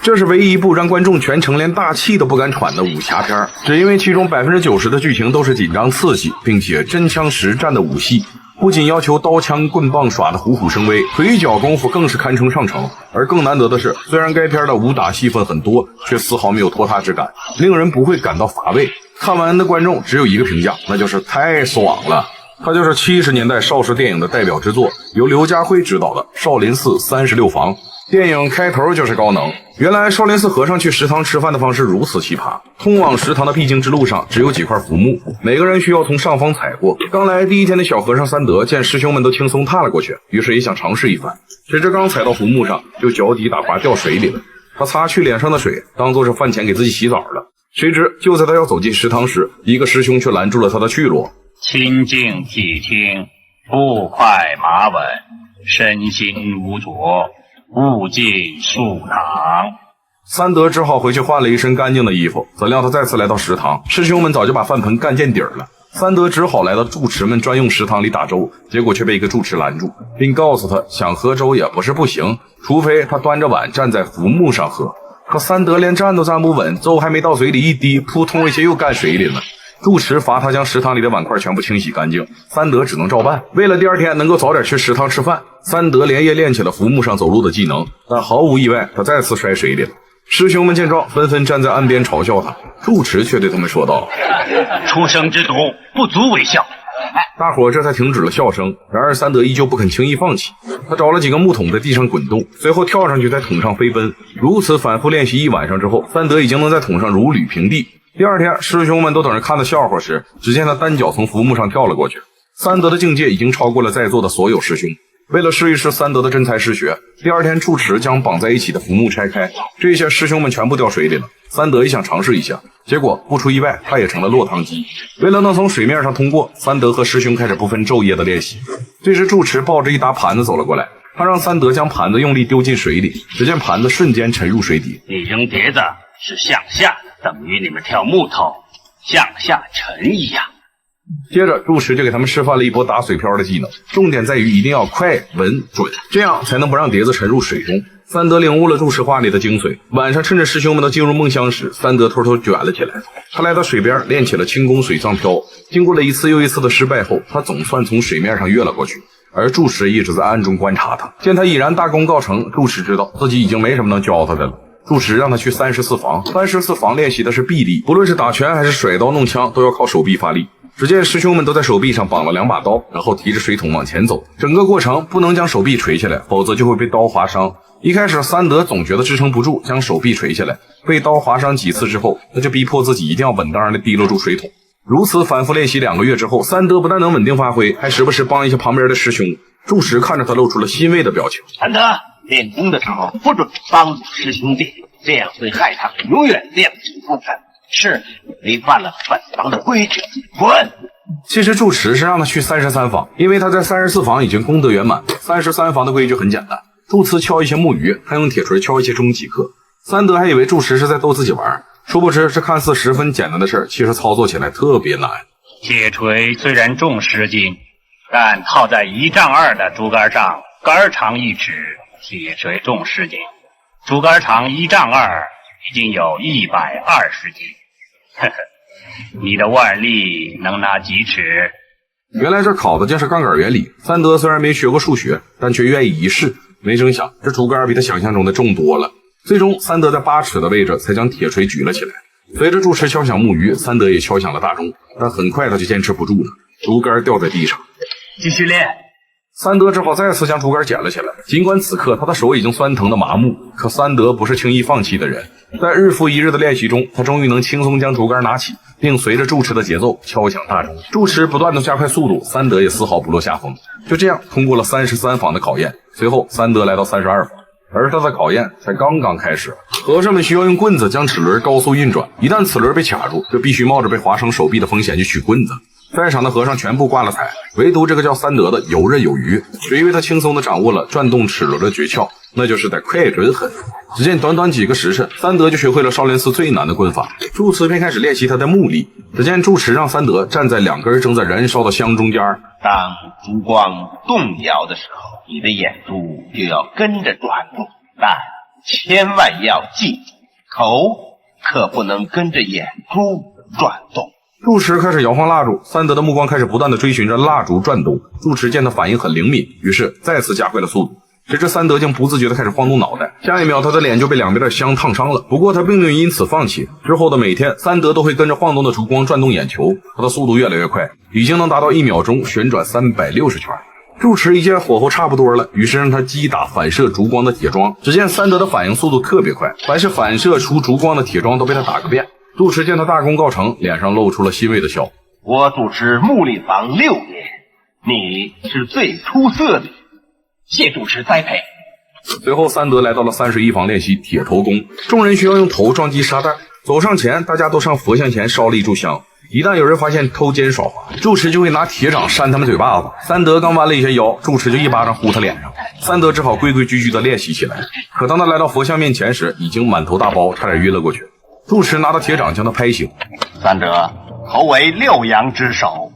这是唯一一部让观众全程连大气都不敢喘的武侠片，只因为其中90%的剧情都是紧张刺激，并且真枪实战的武戏，不仅要求刀枪棍棒耍得虎虎生威，腿脚功夫更是堪称上乘。而更难得的是，虽然该片的武打戏份很多，却丝毫没有拖沓之感，令人不会感到乏味。看完的观众只有一个评价，那就是太爽了。它就是70年代邵氏电影的代表之作，由刘家辉执导的《少林寺36房》。电影开头就是高能。原来少林寺和尚去食堂吃饭的方式如此奇葩，通往食堂的必经之路上只有几块浮木，每个人需要从上方踩过。刚来第一天的小和尚三德见师兄们都轻松踏了过去，于是也想尝试一番，谁知刚踩到浮木上就脚底打滑掉水里了。他擦去脸上的水，当作是饭前给自己洗澡了。谁知就在他要走进食堂时，一个师兄却拦住了他的去路。清静体听，步快马稳，身心无着，勿进树堂。三德只好回去换了一身干净的衣服，怎料他再次来到食堂，师兄们早就把饭盆干见底儿了。三德只好来到住持们专用食堂里打粥，结果却被一个住持拦住，并告诉他想喝粥也不是不行，除非他端着碗站在浮木上喝。可三德连站都站不稳，粥还没到嘴里一滴，扑通一下又干水里了。住持罚他将食堂里的碗筷全部清洗干净，三德只能照办。为了第二天能够早点去食堂吃饭，三德连夜练起了浮木上走路的技能，但毫无意外，他再次摔水里了。师兄们见状，纷纷站在岸边嘲笑他，住持却对他们说道：初生之犊，不足为笑。大伙这才停止了笑声。然而三德依旧不肯轻易放弃，他找了几个木桶在地上滚动，随后跳上去在桶上飞奔。如此反复练习一晚上之后，三德已经能在桶上如履平地。第二天，师兄们都等着看的笑话时，只见他单脚从浮木上跳了过去。三德的境界已经超过了在座的所有师兄。为了试一试三德的真才实学，第二天住持将绑在一起的浮木拆开，这下师兄们全部掉水里了。三德也想尝试一下，结果不出意外，他也成了落汤鸡。为了能从水面上通过，三德和师兄开始不分昼夜的练习。这时住持抱着一沓盘子走了过来，他让三德将盘子用力丢进水里，只见盘子瞬间沉入水底。你扔碟子是向下，等于你们跳木头向下沉一样。接着住持就给他们示范了一波打水漂的技能，重点在于一定要快稳准，这样才能不让碟子沉入水中。三德领悟了住持话里的精髓，晚上趁着师兄们都进入梦乡时，三德偷偷卷了起来。他来到水边练起了轻功水上漂，经过了一次又一次的失败后，他总算从水面上跃了过去。而住持一直在暗中观察他，见他已然大功告成，住持知道自己已经没什么能教他的了。住持让他去34房，34房练习的是臂力，不论是打拳还是甩刀弄枪，都要靠手臂发力。只见师兄们都在手臂上绑了2把刀，然后提着水桶往前走，整个过程不能将手臂垂下来，否则就会被刀划伤。一开始三德总觉得支撑不住，将手臂垂下来，被刀划伤几次之后，他就逼迫自己一定要稳当然的提溜住水桶。如此反复练习2个月之后，三德不但能稳定发挥，还时不时帮一下旁边的师兄。住持看着他露出了欣慰的表情。三德，练功的时候不准帮助师兄弟，这样会害他们永远练不成功的。是违反了本房的规矩，滚！其实住持是让他去33房，因为他在34房已经功德圆满。33房的规矩很简单，住持敲一些木鱼，他用铁锤敲一些钟几克。三德还以为住持是在逗自己玩，殊不知这看似十分简单的事，其实操作起来特别难。铁锤虽然重10斤，但套在1丈2的竹竿上，竿长1尺，铁锤重10斤，竹竿长1丈2，已经有120斤。呵呵，你的腕力能拿几尺？原来这考的竟是杠杆原理。三德虽然没学过数学，但却愿意一试。没成想，这竹竿比他想象中的重多了。最终，三德在8尺的位置才将铁锤举了起来。随着住持敲响木鱼，三德也敲响了大钟，但很快他就坚持不住了，竹竿掉在地上。继续练。三德只好再次将竹竿捡了起来。尽管此刻他的手已经酸疼的麻木，可三德不是轻易放弃的人。在日复一日的练习中，他终于能轻松将竹竿拿起，并随着住持的节奏敲响大钟。住持不断的加快速度，三德也丝毫不落下风。就这样通过了33房的考验。随后三德来到32房，而他的考验才刚刚开始。和尚们需要用棍子将齿轮高速运转，一旦齿轮被卡住，就必须冒着被划伤手臂的风险去取棍子。在场的和尚全部挂了彩，唯独这个叫三德的游刃有余，只因为他轻松地掌握了转动齿轮的诀窍，那就是得快准狠。只见短短几个时辰，三德就学会了少林寺最难的棍法。住持便开始练习他的目力。只见住持让三德站在2根正在燃烧的香中间，当烛光动摇的时候，你的眼珠就要跟着转动，但千万要记住，头可不能跟着眼珠转动。住持开始摇晃蜡烛，三德的目光开始不断的追寻着蜡烛转动。住持见他反应很灵敏，于是再次加快了速度。谁知三德竟不自觉地开始晃动脑袋，下一秒他的脸就被两边的香烫伤了。不过他并没有因此放弃，之后的每天，三德都会跟着晃动的烛光转动眼球，他的速度越来越快，已经能达到1秒钟旋转360圈。住持一见火候差不多了，于是让他击打反射烛光的铁桩。只见三德的反应速度特别快，凡是反射出烛光的铁桩都被他打个遍。住持见他大功告成，脸上露出了欣慰的笑。我主持木里房6年，你是最出色的，谢主持栽培。随后三德来到了31房练习铁头功，众人需要用头撞击沙袋。走上前，大家都上佛像前烧了一炷香。一旦有人发现偷奸耍滑，住持就会拿铁掌扇他们嘴巴子。三德刚弯了一下腰，住持就一巴掌呼他脸上。三德只好规规矩矩地练习起来。可当他来到佛像面前时，已经满头大包，差点晕了过去。住持拿着铁掌将他拍醒。三德，头为6阳之首，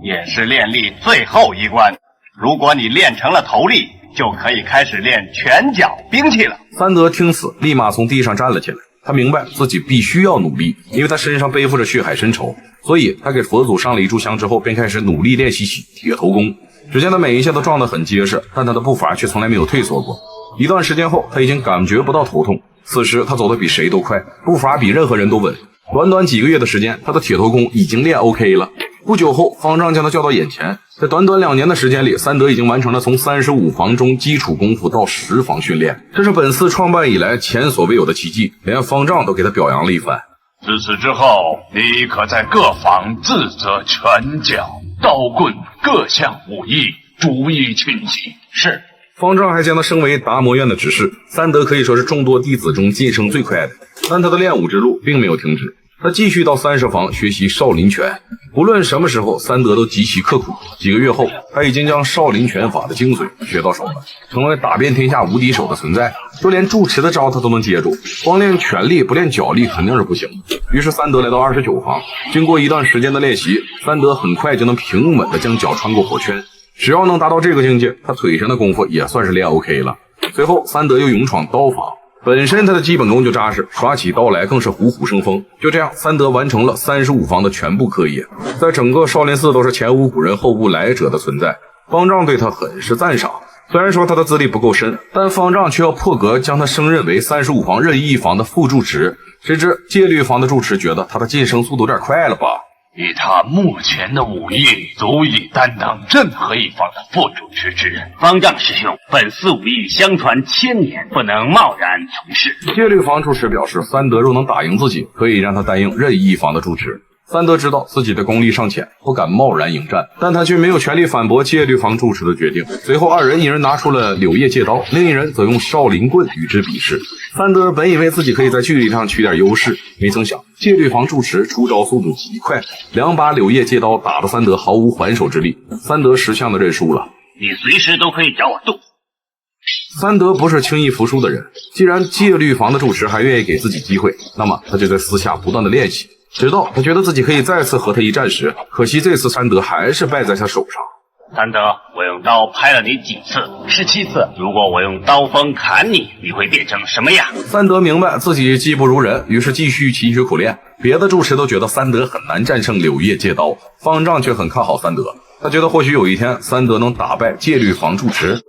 也是练力最后一关。如果你练成了头力，就可以开始练拳脚兵器了。三德听死，立马从地上站了起来。他明白自己必须要努力，因为他身上背负着血海深仇，所以他给佛祖上了一炷香之后，便开始努力练习起铁头功。只见他每一下都撞得很结实，但他的步伐却从来没有退缩过。一段时间后，他已经感觉不到头痛。此时他走得比谁都快，步伐比任何人都稳。短短几个月的时间，他的铁头功已经练 OK 了。不久后，方丈将他叫到眼前，在短短2年的时间里，三德已经完成了从35房中基础功夫到10房训练，这是本寺创办以来前所未有的奇迹，连方丈都给他表扬了一番。自此之后，你可在各房自责拳脚、刀棍各项武艺逐一群集。是。方丈还将他升为达摩院的执事。三德可以说是众多弟子中晋升最快的，但他的练武之路并没有停止。他继续到30房学习少林拳，不论什么时候，三德都极其刻苦。几个月后，他已经将少林拳法的精髓学到手了，成为打遍天下无敌手的存在。就连住持的招他都能接住，光练拳力不练脚力肯定是不行。于是三德来到29房，经过一段时间的练习，三德很快就能平稳地将脚穿过火圈。只要能达到这个境界，他腿上的功夫也算是练 OK 了。随后三德又勇闯刀房，本身他的基本功就扎实，耍起刀来更是虎虎生风。就这样，三德完成了35房的全部课业，在整个少林寺都是前无古人后无来者的存在。方丈对他很是赞赏，虽然说他的资历不够深，但方丈却要破格将他升任为35房任意一房的副住持。谁知戒律房的住持觉得他的晋升速度有点快了吧，以他目前的武艺，足以担当任何一方的副主持之任。方丈师兄，本寺武艺相传1000年，不能贸然从事。戒律房住持表示，三德若能打赢自己，可以让他担应任意一房的住持。三德知道自己的功力尚浅，不敢贸然迎战，但他却没有权利反驳戒律房住持的决定。随后二人，一人拿出了柳叶戒刀，另一人则用少林棍与之比试。三德本以为自己可以在距离上取点优势，没曾想戒律房住持出招速度极快，2把柳叶戒刀打得三德毫无还手之力。三德识相的认输了。你随时都可以找我斗。三德不是轻易服输的人，既然戒律房的住持还愿意给自己机会，那么他就在私下不断的练习，直到他觉得自己可以再次和他一战时，可惜这次三德还是败在他手上。三德，我用刀拍了你几次？17次。如果我用刀锋砍你，你会变成什么样？三德明白自己技不如人，于是继续勤学苦练。别的住持都觉得三德很难战胜柳叶戒刀，方丈却很看好三德，他觉得或许有一天三德能打败戒律房住持。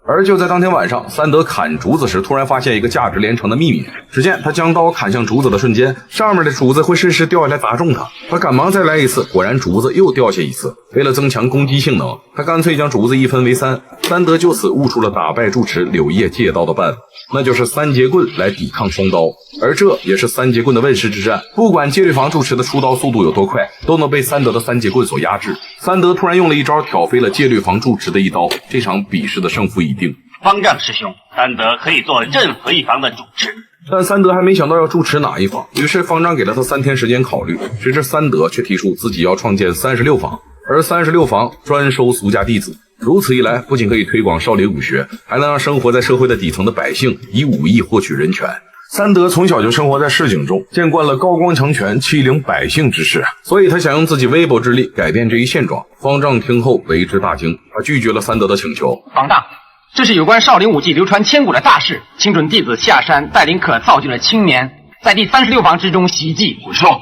而就在当天晚上，三德砍竹子时，突然发现一个价值连城的秘密。只见他将刀砍向竹子的瞬间，上面的竹子会顺势掉下来砸中他。他赶忙再来一次，果然竹子又掉下一次。为了增强攻击性能，他干脆将竹子一分为3。三德就此悟出了打败住持柳叶戒刀的办法，那就是3节棍来抵抗双刀。而这也是3节棍的问世之战。不管戒律房住持的出刀速度有多快，都能被三德的3节棍所压制。三德突然用了一招挑飞了戒律房住持的一刀，这场比试的胜负已定。方丈师兄，三德可以做任何一房的主持。但三德还没想到要主持哪一房，于是方丈给了他3天时间考虑。谁知三德却提出自己要创建36房，而36房专收俗家弟子。如此一来，不仅可以推广少林武学，还能让生活在社会的底层的百姓以武艺获取人权。三德从小就生活在市井中，见惯了高光强权欺凌百姓之事，所以他想用自己微薄之力改变这一现状。方丈听后为之大惊，他拒绝了三德的请求。方丈，这是有关少林武技流传千古的大事，请准弟子下山带领可造就的青年，在第36房之中袭击。胡说！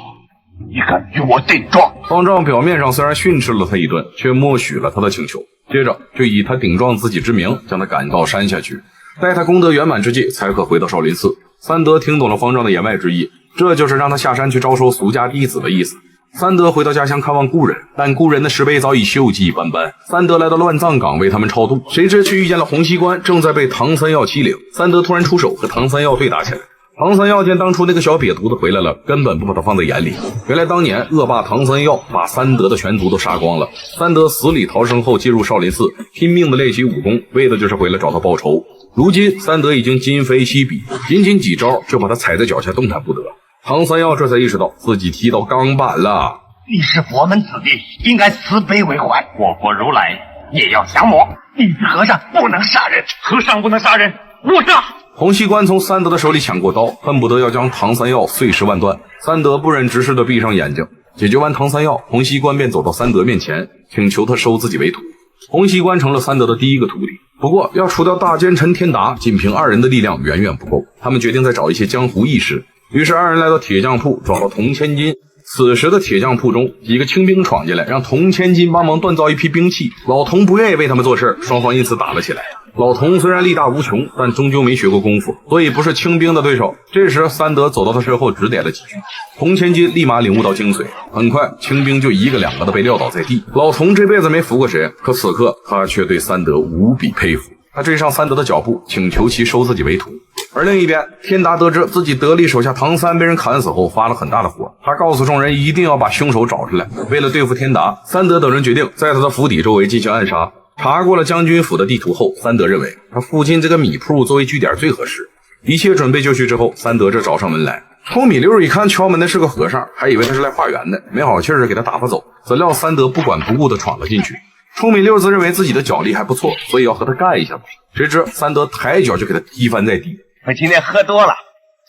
你敢与我顶撞？方丈表面上虽然训斥了他一顿，却默许了他的请求，接着就以他顶撞自己之名将他赶到山下去，待他功德圆满之际才可回到少林寺。三德听懂了方丈的言外之意，这就是让他下山去招收俗家弟子的意思。三德回到家乡看望故人，但故人的石碑早已锈迹斑斑。三德来到乱葬岗为他们超度，谁知却遇见了洪熙官正在被唐三药欺凌。三德突然出手和唐三药对打起来。唐三药见当初那个小瘪犊子回来了，根本不把他放在眼里。原来当年恶霸唐三药把三德的全族都杀光了。三德死里逃生后进入少林寺，拼命的练习武功，为的就是回来找他报仇。如今三德已经今非昔比，仅仅几招就把他踩在脚下动弹不得。唐三药这才意识到自己踢到钢板了。你是佛门子弟，应该慈悲为怀。我国如来也要降魔，你是和尚不能杀人，和尚不能杀人，我杀！洪熙官从三德的手里抢过刀，恨不得要将唐三药碎尸万段。三德不忍直视地闭上眼睛。解决完唐三药，洪熙官便走到三德面前，请求他收自己为徒。洪熙官成了三德的第一个徒弟。不过要除掉大奸臣天达，仅凭二人的力量远远不够。他们决定再找一些江湖义士。于是二人来到铁匠铺，找到铜千金。此时的铁匠铺中，几个清兵闯进来，让铜千金帮忙锻造一批兵器。老铜不愿意为他们做事，双方因此打了起来。老铜虽然力大无穷，但终究没学过功夫，所以不是清兵的对手。这时三德走到他身后指点了几句，铜千金立马领悟到精髓。很快清兵就一个两个的被撂倒在地。老铜这辈子没服过谁，可此刻他却对三德无比佩服。他追上三德的脚步，请求其收自己为徒。而另一边，天达得知自己得力手下唐三被人砍死后，发了很大的火。他告诉众人一定要把凶手找出来。为了对付天达，三德等人决定在他的府邸周围进行暗杀。查过了将军府的地图后，三德认为他附近这个米铺作为据点最合适。一切准备就绪之后，三德这找上门来。臭米溜一看敲门的是个和尚，还以为他是来化缘的，没好气儿给他打发走。怎料三德不管不顾地闯了进去。臭米溜自认为自己的脚力还不错，所以要和他干一下子。谁知三德抬脚就给他踢翻在地。我今天喝多了，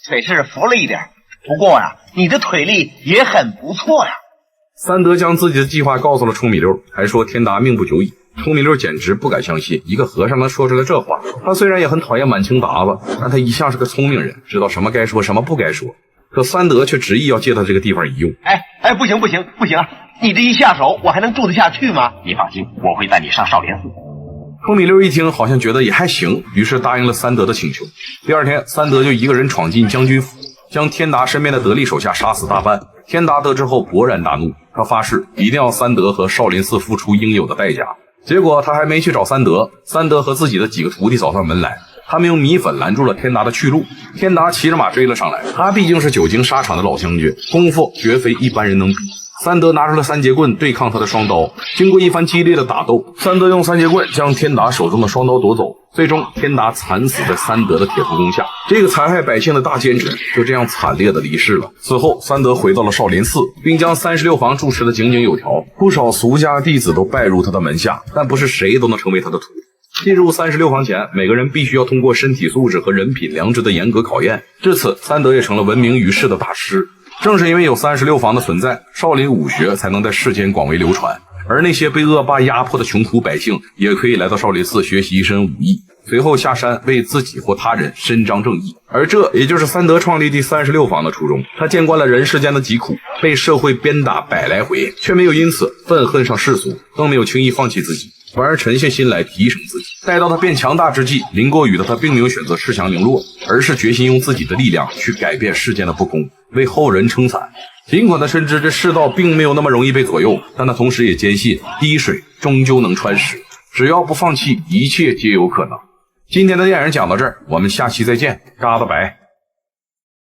腿是服了一点，不过呀，你的腿力也很不错呀。三德将自己的计划告诉了臭米溜，还说天达命不久矣。臭米溜简直不敢相信一个和尚能说出来这话。他虽然也很讨厌满清鞑子，但他一向是个聪明人，知道什么该说什么不该说。可三德却执意要借他这个地方一用。不行，你这一下手我还能住得下去吗？你放心，我会带你上少林寺。臭米溜一听好像觉得也还行，于是答应了三德的请求。第二天，三德就一个人闯进将军府，将天达身边的得力手下杀死大半。天达得知后勃然大怒，他发誓一定要三德和少林寺付出应有的代价。结果他还没去找三德，三德和自己的几个徒弟找上门来，他们用米粉拦住了天达的去路。天达骑着马追了上来，他毕竟是久经沙场的老将军，功夫绝非一般人能比。三德拿出了三节棍对抗他的双刀，经过一番激烈的打斗，三德用三节棍将天达手中的双刀夺走，最终天达惨死在三德的铁头功下。这个残害百姓的大奸臣就这样惨烈的离世了。此后三德回到了少林寺，并将36房注持得井井有条，不少俗家弟子都拜入他的门下，但不是谁都能成为他的徒弟。进入36房前，每个人必须要通过身体素质和人品良知的严格考验，至此三德也成了闻名于世的大师。正是因为有36房的存在，少林武学才能在世间广为流传，而那些被恶霸压迫的穷苦百姓也可以来到少林寺学习一身武艺，随后下山为自己或他人伸张正义。而这也就是三德创立第36房的初衷。他见惯了人世间的疾苦，被社会鞭打100来回，却没有因此愤恨上世俗，更没有轻易放弃自己，反而沉下心来提升自己。待到他变强大之际，林过宇的他并没有选择恃强凌弱，而是决心用自己的力量去改变世间的不公，为后人撑伞。尽管他深知这世道并没有那么容易被左右，但他同时也坚信滴水终究能穿石，只要不放弃，一切皆有可能。今天的电影讲到这儿，我们下期再见，嘎达白。